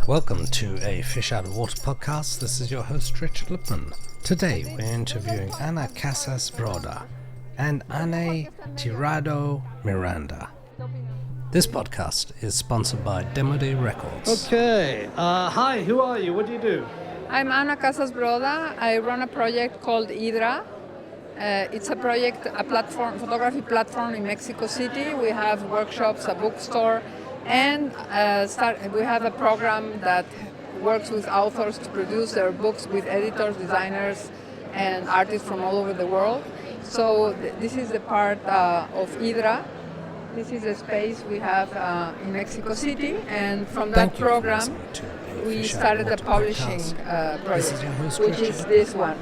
Welcome to a Fish Out of Water podcast. This is your host, Richard Lipman. Today we're interviewing Ana Casas Broda and Anaí Tirado Miranda. This podcast is sponsored by Demo Day Records. Okay. Hi, who are you? What do you do? I'm Ana Casas Broda. I run a project called Hydra. It's a project, a platform, photography platform in Mexico City. We have workshops, a bookstore, and we have a program that works with authors to produce their books with editors, designers, and artists from all over the world. So this is the part of Hydra. This is a space we have in Mexico City, and from that program we started a publishing project, which is this one.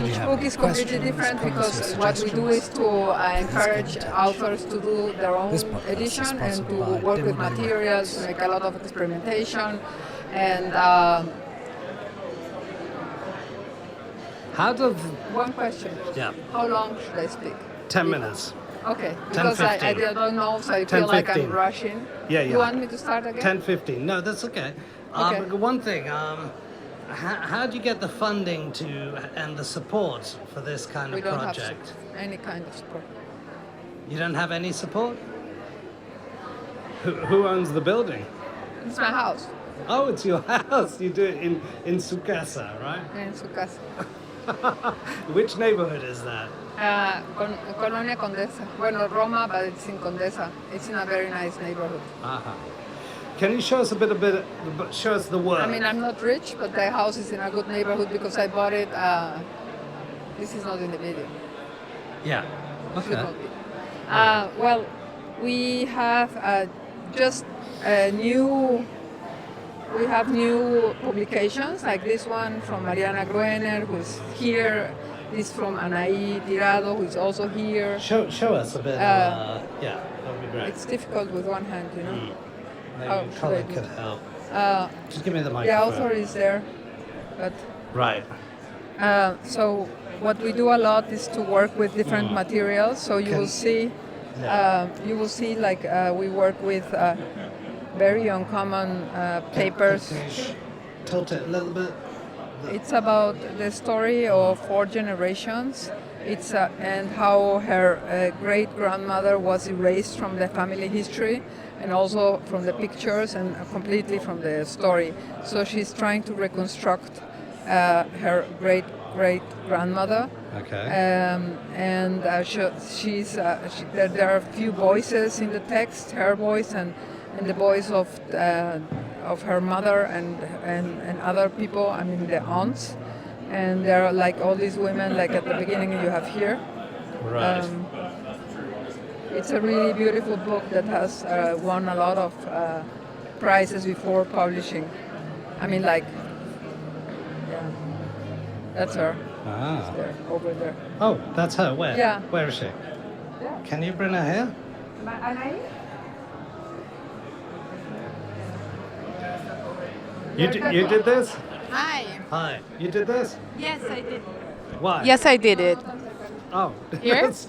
Each book is completely different because what we do is to encourage authors to do their own edition and to work with materials, to make a lot of experimentation. And one question. Yeah. How long should I speak? 10 minutes. Okay, because I don't know, so I feel like I'm rushing. Yeah. You want me to start again? 10:15. No, that's okay. Okay. One thing, how do you get the funding and the support for this kind of project? We don't have any kind of support. You don't have any support? Who owns the building? It's my house. Oh, it's your house. You do it in su casa, right? In su casa. Which neighborhood is that? Colonia Condesa. Bueno, Roma, but it's in Condesa. It's in a very nice neighborhood. Uh-huh. Can you show us show us the work? I mean, I'm not rich, but the house is in a good neighborhood because I bought it. This is not in the video. Yeah. Okay. Well, we have we have new publications like this one from Mariana Gruener, who's here. This from Anaí Tirado, who's also here. Show us a bit. Yeah, that would be great. It's difficult with one hand, you know. Maybe color could help. Just give me the microphone. The author is there, but right. So what we do a lot is to work with different materials. So you will see, like we work with very uncommon papers. Tilt it a little bit. It's about the story of 4 generations. It's and how her great-grandmother was erased from the family history and also from the pictures and completely from the story. So she's trying to reconstruct her great-grandmother. Okay. And there are a few voices in the text, her voice and the voice of her mother and other people, I mean the aunts. And there are like all these women, like at the beginning you have here. Right. It's a really beautiful book that has won a lot of prizes before publishing. I mean, like, yeah, that's her. Ah. There, over there. Oh, that's her. Where? Yeah. Where is she? Yeah. Can you bring her here? Anaí? You did this? Hi. Hi. You did this? Yes, I did. Why? Yes, I did it. Oh. Here? Yes.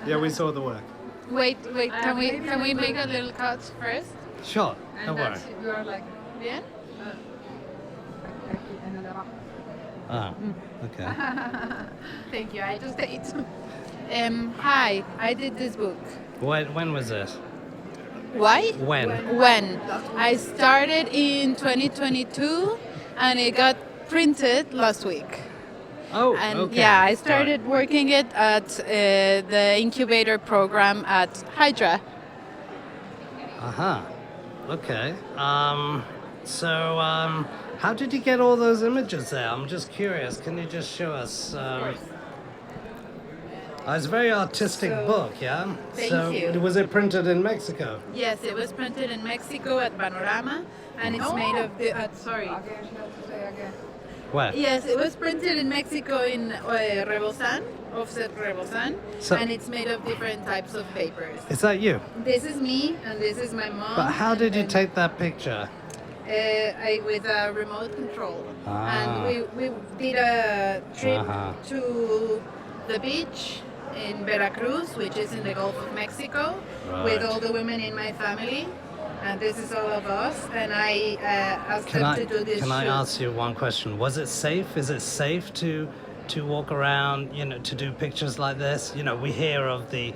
Yeah, we saw the work. Wait. Can we make a little cut first? Sure. Don't worry. You are like, Bien. Ah. Okay. Thank you. I just ate. Hi. I did this book. When was this? Why? When? When? I started in 2022, and it got printed last week. Oh. And okay. yeah, I started working it at the incubator program at Hydra. Uh-huh. Okay. How did you get all those images there? I'm just curious. Can you just show us? It's a very artistic book, yeah? Thank you. Was it printed in Mexico? Yes, it was printed in Mexico at Panorama, and it's made of the. Sorry. Where? Yes, it was printed in Mexico in Rebosan, offset Rebosan, and it's made of different types of papers. Is that you? This is me, and this is my mom. But how did you take that picture? With a remote control. Ah. And we did a trip Uh-huh. to the beach in Veracruz, which is in the Gulf of Mexico, with Right. all the women in my family. And this is all of us, and I asked them to do this Can I shoot. ask you one question? Was it safe? Is it safe to walk around, to do pictures like this? We hear of the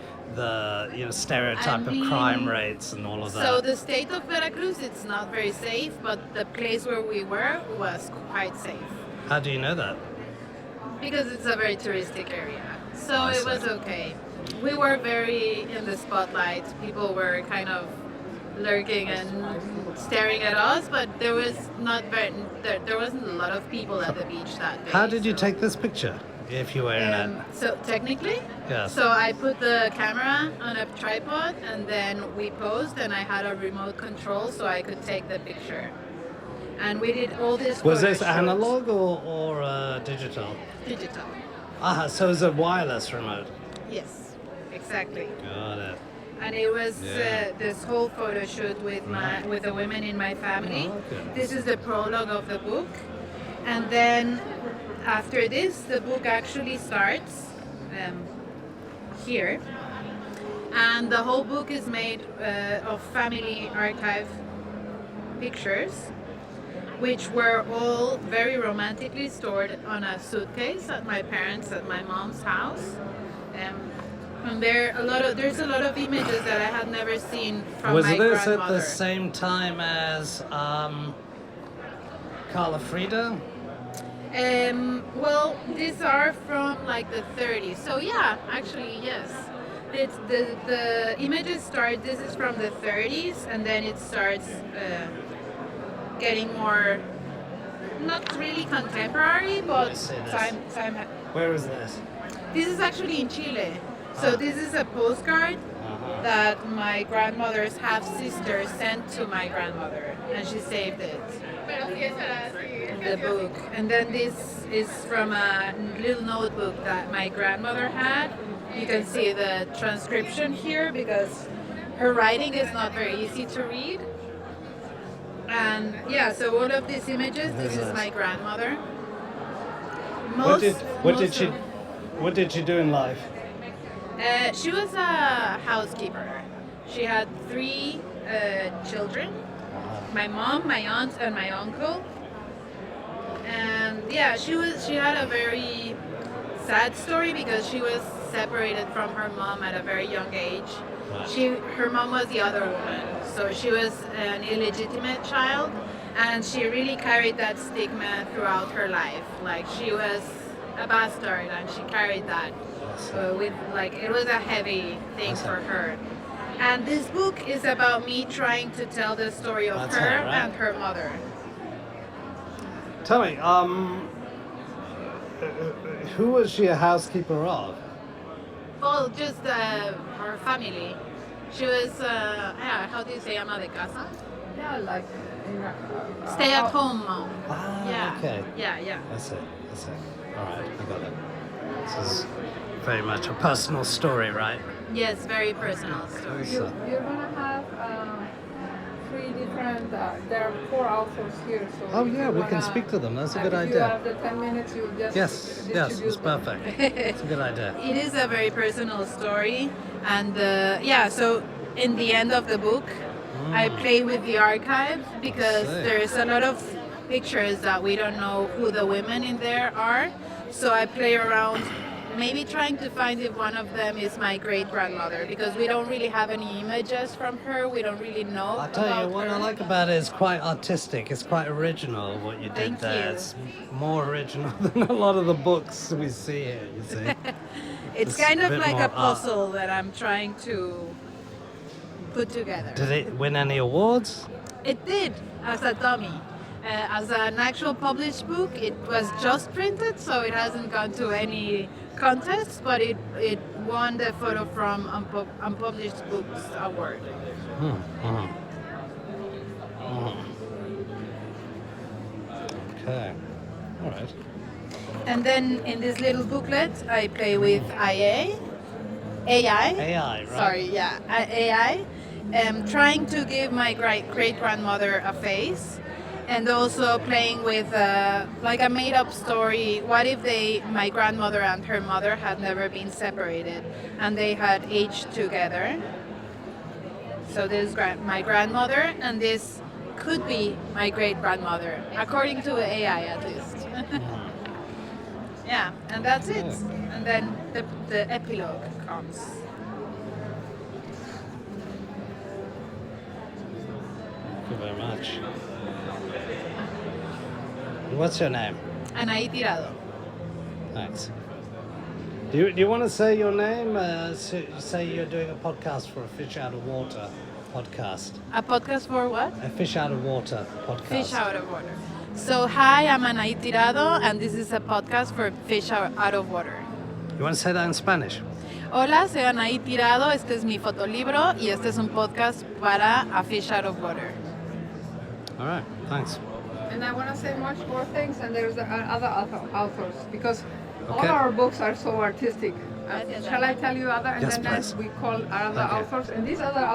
stereotype of crime rates and all of that. So the state of Veracruz, it's not very safe, but the place where we were was quite safe. How do you know that? Because it's a very touristic area. So I it see. was okay. We were very in the spotlight. People were kind of lurking and staring at us, but there wasn't a lot of people at the beach that day. How did you so- take this picture, if you were in it? So technically, Yes. so I put the camera on a tripod and then we posed, and I had a remote control so I could take the picture. And we did all this. Was this photo shoots. analog or digital? Digital. So it was a wireless remote. Yes, exactly. Got it. And it was Yeah. this whole photo shoot with the women in my family. Oh, okay. This is the prologue of the book, and then after this, the book actually starts here, and the whole book is made of family archive pictures, which were all very romantically stored on a suitcase at my mom's house. And there's a lot of images that I had never seen from Was my this grandmother. at the same time as Carla Frida? Well, these are from like the 30s. So yeah, actually yes. It's the images start. This is from the 30s, and then it starts getting more, not really contemporary, but see this. time. Where is this? This is actually in Chile. So this is a postcard that my grandmother's half-sister sent to my grandmother, and she saved it. The book. And then this is from a little notebook that my grandmother had. You can see the transcription here because her writing is not very easy to read. And yeah, so all of these images, this is my grandmother. What did she do in life? She was a housekeeper. She had 3 children, my mom, my aunt, and my uncle. And yeah, she had a very sad story because she was separated from her mom at a very young age. Her mom was the other woman, so she was an illegitimate child, and she really carried that stigma throughout her life. Like she was a bastard, and she carried that it was a heavy thing for her. And this book is about me trying to tell the story of That's her all right. and her mother. Tell me, who was she a housekeeper of? Well, just her family. She was, how do you say ama de casa? Yeah, like Stay at home mom. Ah, okay. Yeah. That's it. All right, I got it. This is very much a personal story, right? Yes, very personal story. So- You're gonna have 3 different. There are 4 authors here, so. Oh if yeah, you we can wanna- speak to them. That's a good if you idea. have the 10 minutes, you just Yes, distribute it's them. perfect. It's a good idea. It is a very personal story, and so in the end of the book, I play with the archive because see. there's a lot of pictures that we don't know who the women in there are. So I play around, maybe trying to find if one of them is my great-grandmother, because we don't really have any images from her. We don't really know I tell about you, what her. I like about it is quite artistic. It's quite original what you did Thank there. you. It's more original than a lot of the books we see here. You see. It's It's kind a of bit like more a puzzle that I'm trying to put together. Did it win any awards? It did, as a dummy. As an actual published book, it was just printed, so it hasn't gone to any contests, but it won the Photo from Unpublished Books Award. Okay. All right. And then in this little booklet, I play with AI, AI, right? sorry, yeah, AI, trying to give my great-grandmother a face, and also playing with like a made-up story. What if my grandmother and her mother had never been separated, and they had aged together? So this is my grandmother, and this could be my great-grandmother, according to AI at least. Yeah, and that's it. And then the epilogue comes. Thank you very much. What's your name? Anaí Tirado. Thanks. Do you want to say your name? Say you're doing a podcast for a Fish Out of Water podcast. A podcast for what? A Fish Out of Water podcast. Fish Out of Water. So, hi, I'm Anaí Tirado, and this is a podcast for Fish Out of Water. You want to say that in Spanish? Hola, soy Anaí Tirado, este es mi fotolibro, y este es un podcast para A Fish Out of Water. All right, thanks. And I want to say much more things, and there's other authors, because Okay. all our books are so artistic. Shall I tell you other? And Yes, then please. we call other Okay. authors, and this other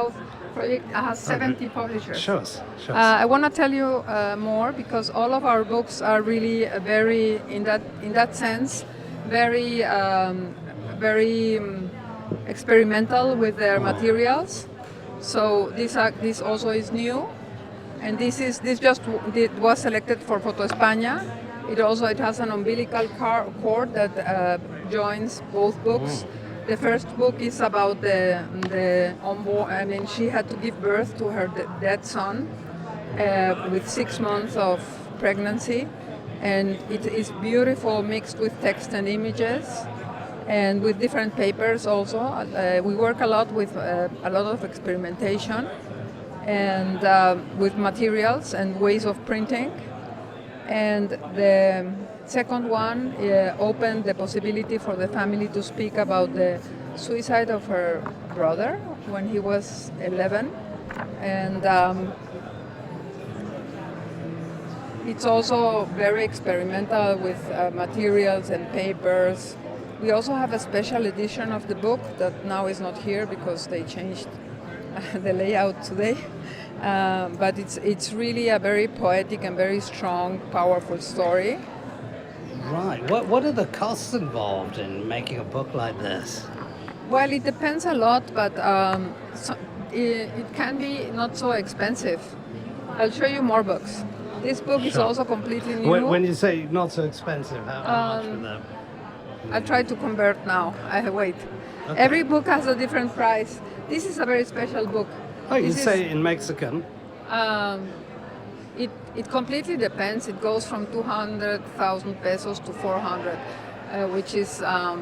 project has 70 publishers. Show us. I want to tell you more because all of our books are really very, in that sense, very, very experimental with their materials. So this also is new, and this was selected for Foto España. It has an umbilical cord that joins both books. The first book is about the onboard. I mean, she had to give birth to her dead son with 6 months of pregnancy, and it is beautiful, mixed with text and images, and with different papers also. We work a lot with a lot of experimentation, and with materials and ways of printing. And the second one opened the possibility for the family to speak about the suicide of her brother when he was 11. And it's also very experimental with materials and papers. We also have a special edition of the book that now is not here because they changed the layout today. But it's really a very poetic and very strong, powerful story. Right. What are the costs involved in making a book like this? Well, it depends a lot, but it can be not so expensive. I'll show you more books. This book is also completely new. When you say not so expensive, how much would that? I'll try to convert now. Wait. Okay. Every book has a different price. This is a very special book. Oh, you This say in Mexican? It completely depends. It goes from 200,000 pesos to 400, which is I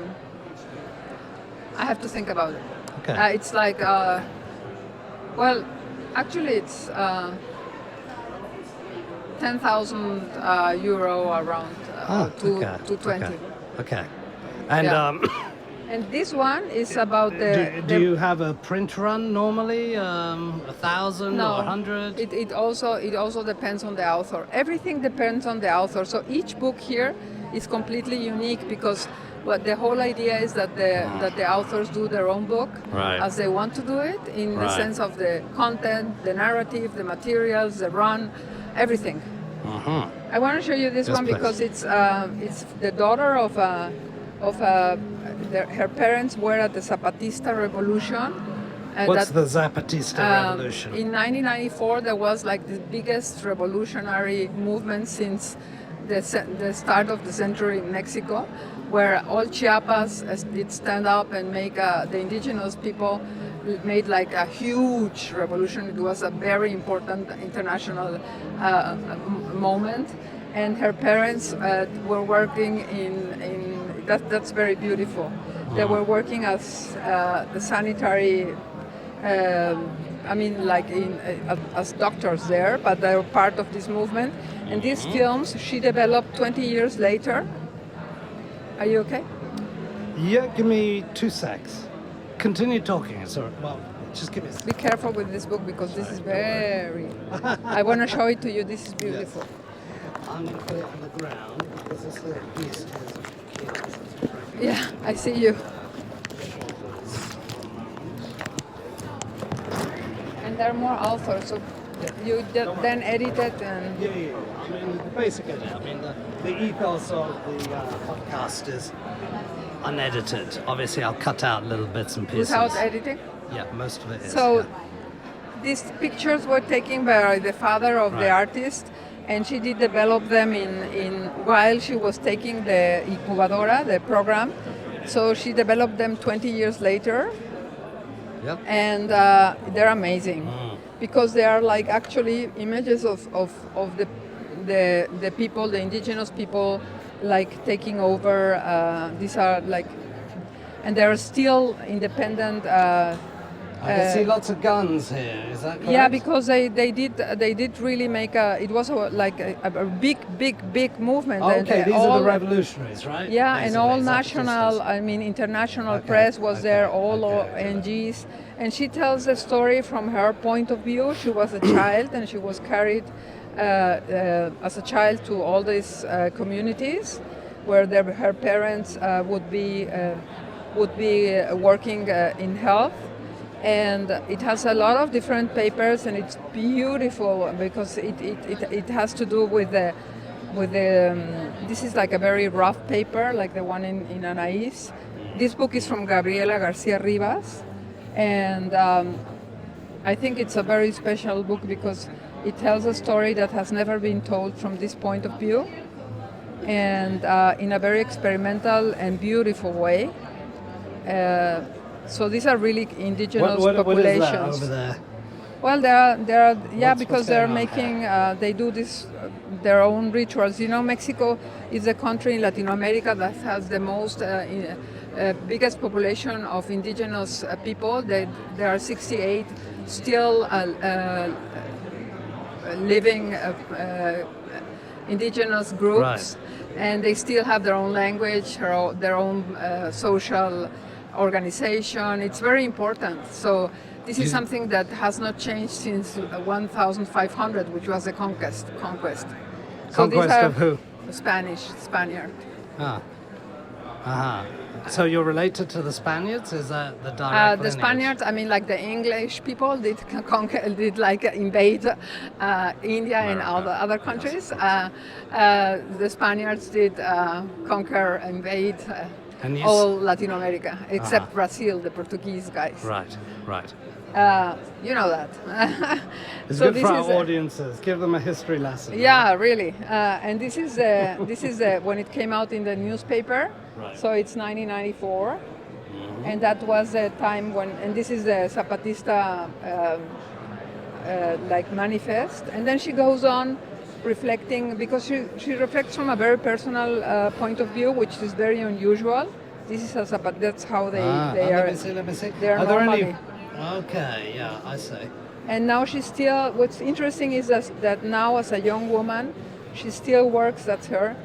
have to think about it. Okay. It's like well, actually it's 10,000 euro around to 20. Okay. And Yeah. And this one is about do you have a print run normally? 1,000 No, or 100? It also depends on the author. Everything depends on the author. So each book here is completely unique because the whole idea is that the authors do their own book Right. as they want to do it, in the Right. sense of the content, the narrative, the materials, the run, everything. Uh-huh. I want to show you this Yes, one please. because it's the daughter of her parents were at the Zapatista Revolution. What's the Zapatista revolution? In 1994, there was like the biggest revolutionary movement since the start of the century in Mexico, where all Chiapas did stand up and make the indigenous people made like a huge revolution. It was a very important international moment, and her parents were working in that's very beautiful. They were working as the sanitary. I mean, like as doctors there, but they were part of this movement. And these films she developed 20 years later. Are you okay? Yeah, give me 2 secs. Continue talking. It's all right. Well, just give me a sec. Be careful with this book because this is very. I want to show it to you. This is beautiful. I'm going to put it on the ground because this little beast is cute. Yeah, I see you. And there are more authors, so you then edit it and. Yeah. I mean, basically, the ethos of the podcast is unedited. Obviously, I'll cut out little bits and pieces. Without editing. Yeah, most of it is. So yeah. these pictures were taken by the father of the artist, and she did develop them in while she was taking the incubadora, the program. So she developed them 20 years later. Yep. And they're amazing because they are like actually images of the people, the indigenous people, like taking over. These are like, and they're still independent. I can see lots of guns here. Is that correct? Yeah, because they did really make it was like a big movement. Oh, okay, And these all, are the revolutionaries, right? Yeah, and all Basically, national, I mean, international press was there, all ONGs. And she tells the story from her point of view. She was a child and she was carried as a child to all these communities where her parents would be working in health. And it has a lot of different papers, and it's beautiful because it has to do with the this is like a very rough paper, like the one in Anaí's. This book is from Gabriela Garcia Rivas, and I think it's a very special book because it tells a story that has never been told from this point of view, and in a very experimental and beautiful way. So these are really indigenous populations. What is that over there? Well, there are What's because they're going on making they do this their own rituals. You know, Mexico is the country in Latin America that has the most biggest population of indigenous people. There are 68 still living indigenous groups, and they still have their own language, their own social organization. It's very important. So this is something that has not changed since 1500, which was the conquest. So these are of who? Spaniard. Ah. Uh-huh. So you're related to the Spaniards? Is that the direct The lineage? Spaniards, I mean, like the English people did like invade India and all the other countries. The Spaniards did conquer, invade all Latin America, except Brazil, the Portuguese guys. Right. You know that. It's So good this for is our audiences. Give them a history lesson. Yeah, really. And this is when it came out in the newspaper. Right. So it's 1994, and that was the time when. And this is the Zapatista like manifest. And then she goes on reflecting because she reflects from a very personal point of view, which is very unusual. This is a that's how they are. Let me see. They are Are there normally. any? Okay, yeah, I see. And now she's still, what's interesting is that now as a young woman, she still works, that's her.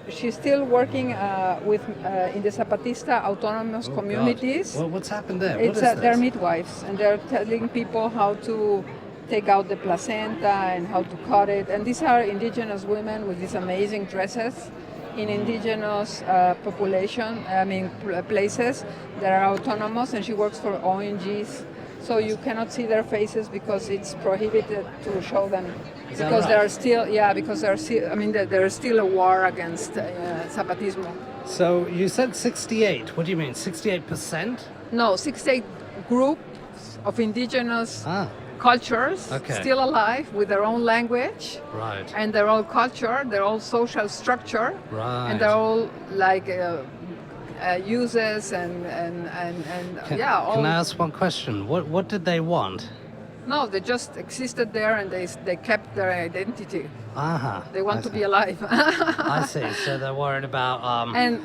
She's still working in the Zapatista autonomous communities. God. Well, what's happened there? It's, What is this? they're midwives, and they're telling people how to take out the placenta and how to cut it. And these are indigenous women with these amazing dresses in indigenous places that are autonomous, and she works for ONGs. So you cannot see their faces because it's prohibited to show them. Is that Because right? there are still, because there are still, there is still a war against Zapatismo. So you said 68. What do you mean? 68%? No, 68 groups of indigenous cultures Okay. still alive with their own language Right. and their own culture, their own social structure, Right. and they're all like uses and Can all. I ask one question? What did they want? No, they just existed there and they kept their identity. They want to be alive. I see. So they're worried about And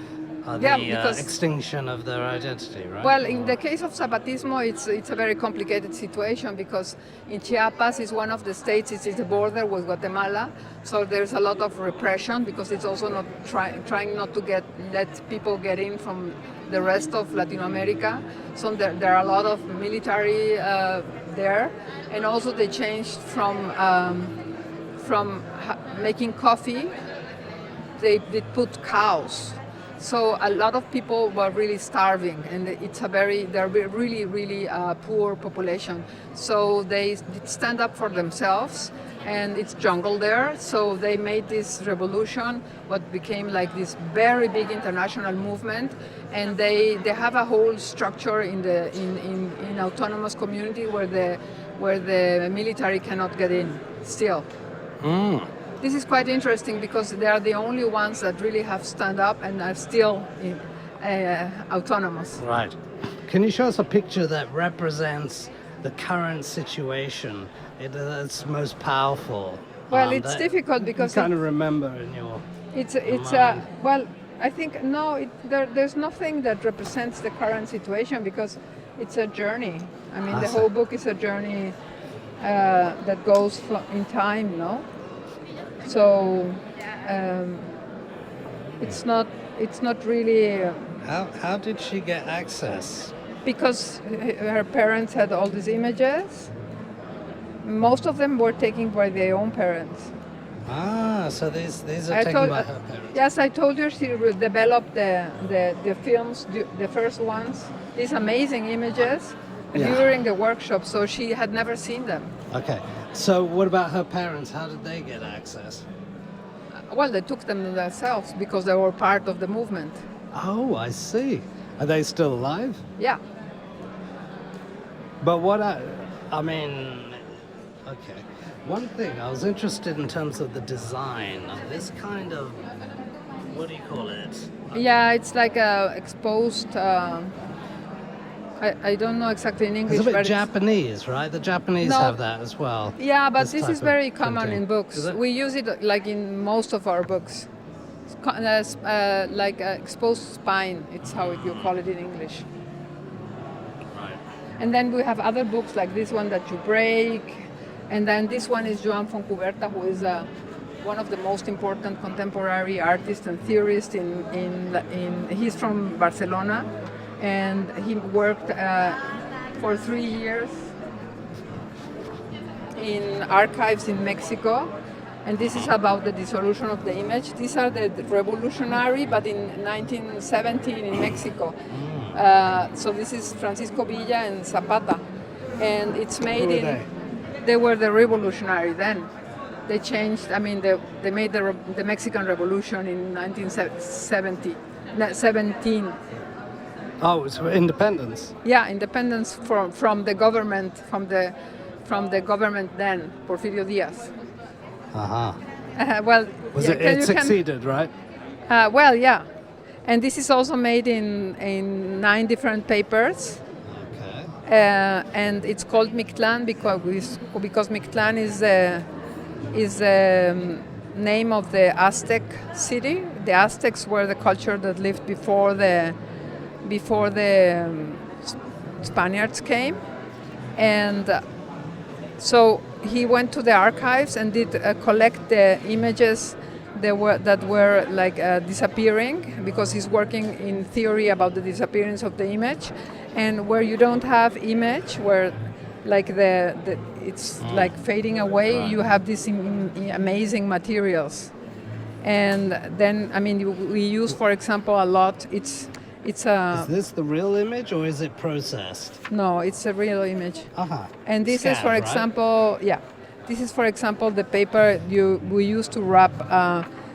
because extinction of their identity, right? well, in the case of Zapatismo, it's a very complicated situation because in Chiapas is one of the states, it's the border with Guatemala, so there's a lot of repression because it's also not trying not to let people get in from the rest of Latin America. So there are a lot of military there, and also they changed from making coffee, they put cows. So a lot of people were really starving, and they're really poor population. So they stand up for themselves, and it's jungle there. So they made this revolution, what became like this very big international movement, and they have a whole structure in autonomous community where where the military cannot get in still. This is quite interesting because they are the only ones that really have stand up and are still autonomous. Right. Can you show us a picture that represents the current situation? It's most powerful. Well, it's difficult because you kind of remember in your it's mind. well, I think no, there's nothing that represents the current situation because it's a journey. I mean, the whole book is a journey that goes in time, no? So it's not really How did she get access? because her parents had all these images. Most of them were taken by their own parents. So these are taken by her parents. Yes, I told her she developed the films, the first ones, these amazing images during the workshop, so she had never seen them. Okay. So what about her parents? How did they get access? Well, they took them themselves because they were part of the movement. Oh, I see. Are they still alive? Yeah. But I mean, okay. One thing I was interested in terms of the design of this kind of, what do you call it? Yeah, it's like a exposed. I don't know exactly in English. It's a bit but Japanese, right? The Japanese have that as well. Yeah, but this type is of very common printing. in books. Is it? We use it like in most of our books. It's like exposed spine. It's how you call it in English. Right. And then we have other books like this one that you break. And then this one is Joan Fontcuberta, who is one of the most important contemporary artists and theorists he's from Barcelona, and he worked for 3 years in archives in Mexico. And this is about the dissolution of the image. These are the revolutionary, but in 1917 in Mexico. So this is Francisco Villa and Zapata. And it's made in... They were the revolutionary then. They changed, I mean, they made the Mexican Revolution in 1917. Oh, it's independence. Yeah, independence from the government, from the government then, Porfirio Diaz. Well, It succeeded, right? Well, yeah. And this is also made in 9 different papers. And it's called Mictlan because Mictlan is the name of the Aztec city. The Aztecs were the culture that lived before the Spaniards came, and so he went to the archives and did collect the images that were like disappearing, because he's working in theory about the disappearance of the image. And where you don't have image, where like it's like fading away, you have these amazing materials. And then, I mean, we use, for example, a lot. Is this the real image or is it processed? No, it's a real image. And this is, for example, this is, for example, the paper we use to wrap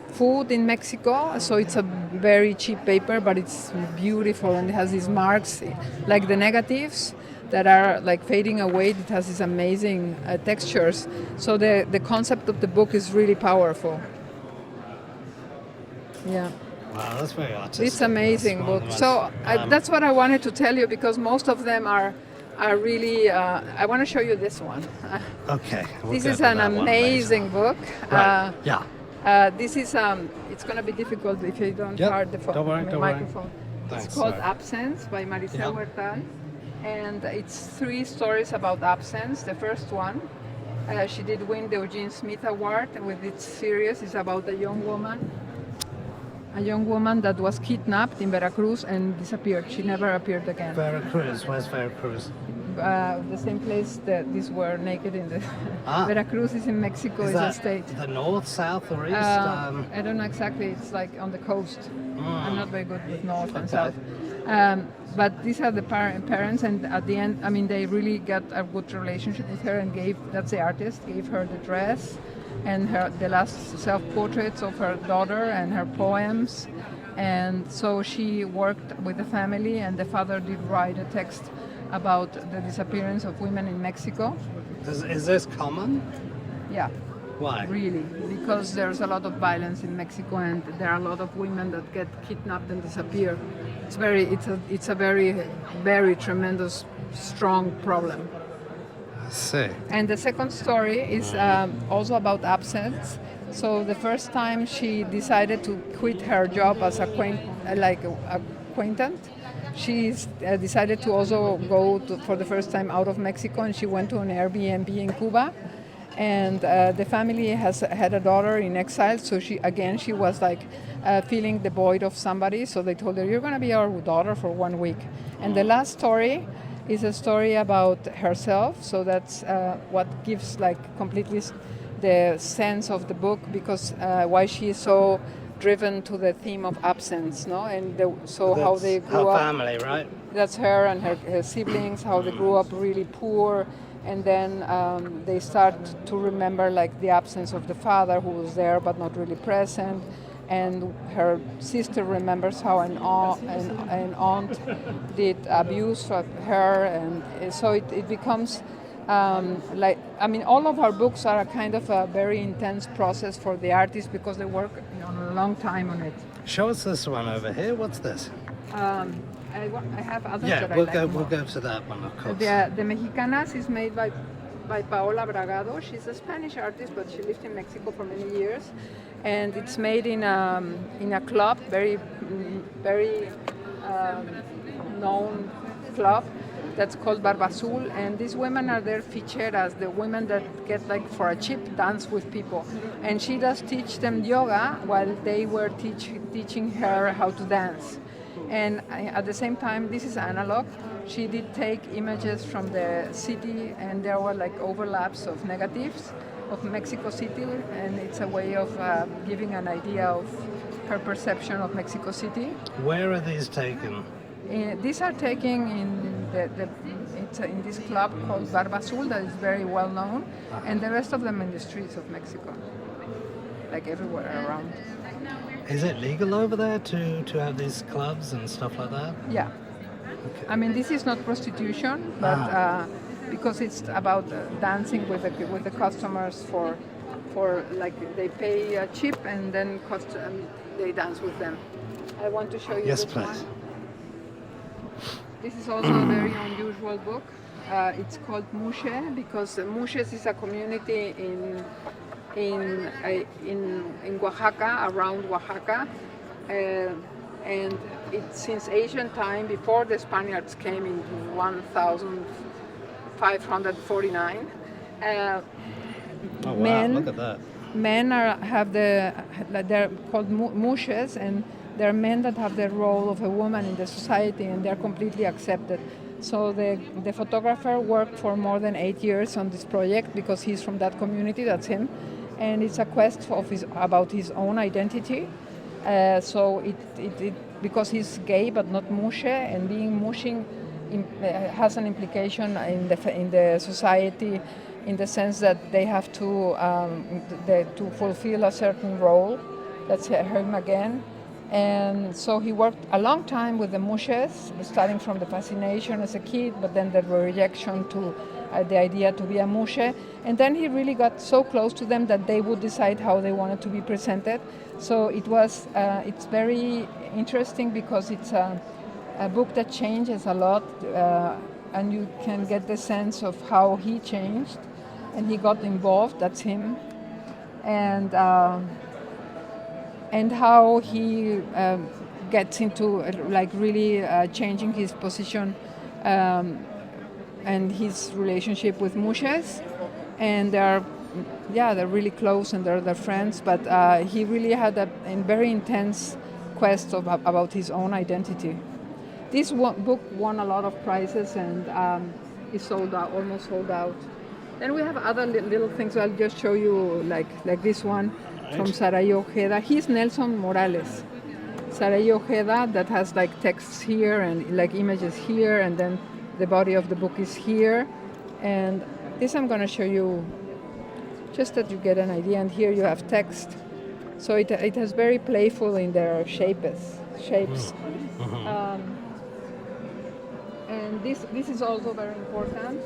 food in Mexico. So it's a very cheap paper, but it's beautiful, and it has these marks, like the negatives that are like fading away. It has these amazing textures. So the concept of the book is really powerful. Yeah. Wow, that's very artistic. It's amazing book. So that's what I wanted to tell you, because most of them are really. I want to show you this one. Okay. This is an amazing book. Right. This is it's going to be difficult if you don't hear the microphone. Thanks, It's called sorry. Absence by Mariceu Erthal, and it's 3 stories about absence. The first one, she did win the Eugene Smith Award with its series. It's about a young woman that was kidnapped in Veracruz and disappeared. She never appeared again. Veracruz. Where's Veracruz? The same place that these were naked in the Veracruz is in Mexico. Is a that state. The north, south, or east? I don't know exactly. It's like on the coast. I'm not very good with north and south. But these are the parents, and at the end, I mean, they really got a good relationship with her, and that's the artist, gave her the dress and the last self-portraits of her daughter and her poems. And so she worked with the family, and the father did write a text about the disappearance of women in Mexico. Is this common? Yeah. Why? Really, because there's a lot of violence in Mexico, and there are a lot of women that get kidnapped and disappear. It's a very tremendous, strong problem. I see. And the second story is also about absence. So the first time she decided to quit her job as acquaintant, she decided to also go for the first time out of Mexico, and she went to an Airbnb in Cuba. And the family has had a daughter in exile, so she was like feeling the void of somebody. So they told her, "You're going to be our daughter for 1 week." And the last story is a story about herself. So that's what gives like completely the sense of the book, because why she is so driven to the theme of absence, no? And how they grew her up. family, right? That's her and her siblings, how they grew up really poor. And then they start to remember like the absence of the father, who was there but not really present. And her sister remembers how an aunt did abuse of her, and so it becomes all of our books are a kind of a very intense process for the artists, because they work a long time on it. Show us this one over here. What's this? I have others Yeah, that I we'll like go. more. We'll go to that one, of course. The Mexicanas is made by Paola Bragado. She's a Spanish artist, but she lived in Mexico for many years, and it's made in a club, very known club that's called Barba Azul, and these women are there featured as the women that get like for a cheap dance with people, and she does teach them yoga while they were teaching her how to dance. And at the same time, this is analog. She did take images from the city, and there were like overlaps of negatives of Mexico City, and it's a way of giving an idea of her perception of Mexico City. Where are these taken? These are taken in in this club called Barba Azul that is very well known, and the rest of them in the streets of Mexico, like everywhere around. Is it legal over there to have these clubs and stuff like that? Yeah. Okay. I mean, this is not prostitution, but because it's about dancing with the customers for like they pay a chip and then they dance with them. I want to show you Yes, this please. one. This is also a very unusual book. It's called Mushe, because Mushes is a community in Oaxaca, around Oaxaca, and it's since ancient time, before the Spaniards came in 1549. Oh wow! Look at that. Men they're called mushes, and they're men that have the role of a woman in the society, and they're completely accepted. So the photographer worked for more than 8 years on this project, because he's from that community. That's him, and it's a quest about his own identity. So because he's gay but not mushe, and being mushing has an implication in the society, in the sense that they have to fulfill a certain role. That's him again. And so he worked a long time with the mushes, starting from the fascination as a kid, but then the rejection to the idea to be a mushe. And then he really got so close to them that they would decide how they wanted to be presented. So it's very interesting, because it's a book that changes a lot, and you can get the sense of how he changed and he got involved. That's him. And how he gets into really changing his position and his relationship with mushes, and they're really close and they're friends. But he really had a very intense quest about his own identity. This book won a lot of prizes and is sold out, almost sold out. Then we have other little things. I'll just show you like this one. From Sarai Ojeda. He's Nelson Morales. Sarai Ojeda, that has like texts here and like images here, and then the body of the book is here. And this I'm going to show you just that you get an idea. And here you have text. So it has very playful in their shapes. Mm-hmm. And this is also very important.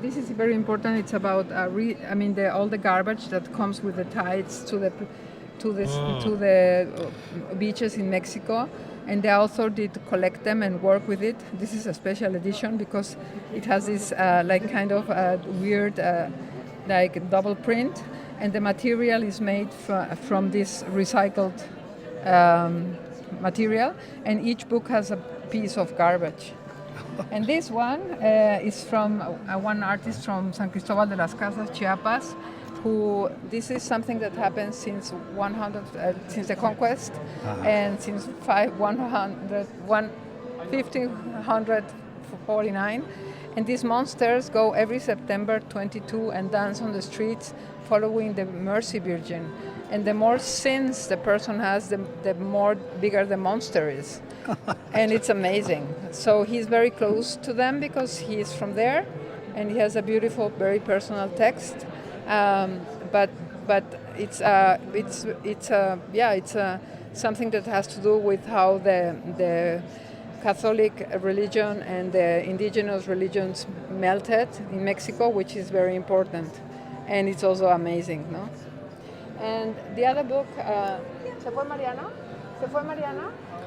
This is very important. It's about all the garbage that comes with the tides to the beaches in Mexico, and the author did collect them and work with it. This is a special edition because it has this weird double print, and the material is made from this recycled material, and each book has a piece of garbage. And this one is from one artist from San Cristobal de las Casas, Chiapas, this is something that happens since since the conquest, and since 1549. And these monsters go every September 22 and dance on the streets following the Mercy Virgin. And the more sins the person has, the more bigger the monster is. And it's amazing. So he's very close to them because he is from there, and he has a beautiful, very personal text. But it's something that has to do with how the Catholic religion and the indigenous religions melted in Mexico, which is very important, and it's also amazing, no? And the other book, ¿Se fue Mariana?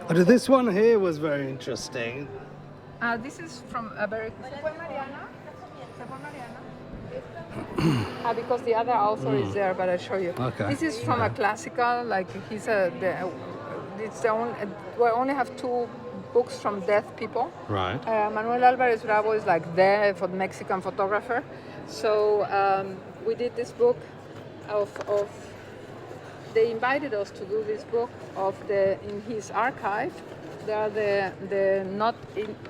This one here was very interesting. This is from a very... ¿Se fue Mariana? Because the other author is there, but I'll show you. Okay. This is from a classical, we only have 2 books from deaf people. Right. Manuel Álvarez is for the Mexican photographer. So we did this book they invited us to do this book in his archive. There are the not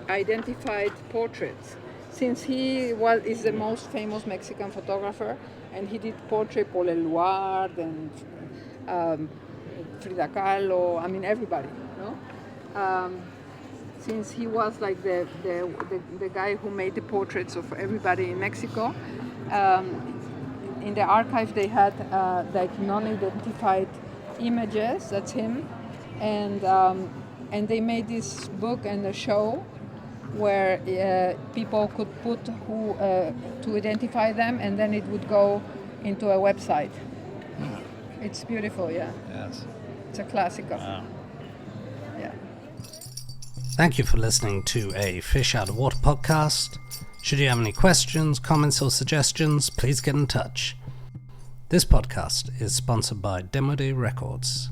identified portraits. Since he is the most famous Mexican photographer, and he did portrait Paul Eluard and Frida Kahlo, everybody, no? Since he was the guy who made the portraits of everybody in Mexico, in the archive they had non-identified images. That's him, and they made this book and a show where people could put to identify them, and then it would go into a website. It's beautiful, yeah. Yes. It's a classical. Wow. Yeah. Thank you for listening to a Fish Out of Water podcast. Should you have any questions, comments, or suggestions, please get in touch. This podcast is sponsored by Demo Day Records.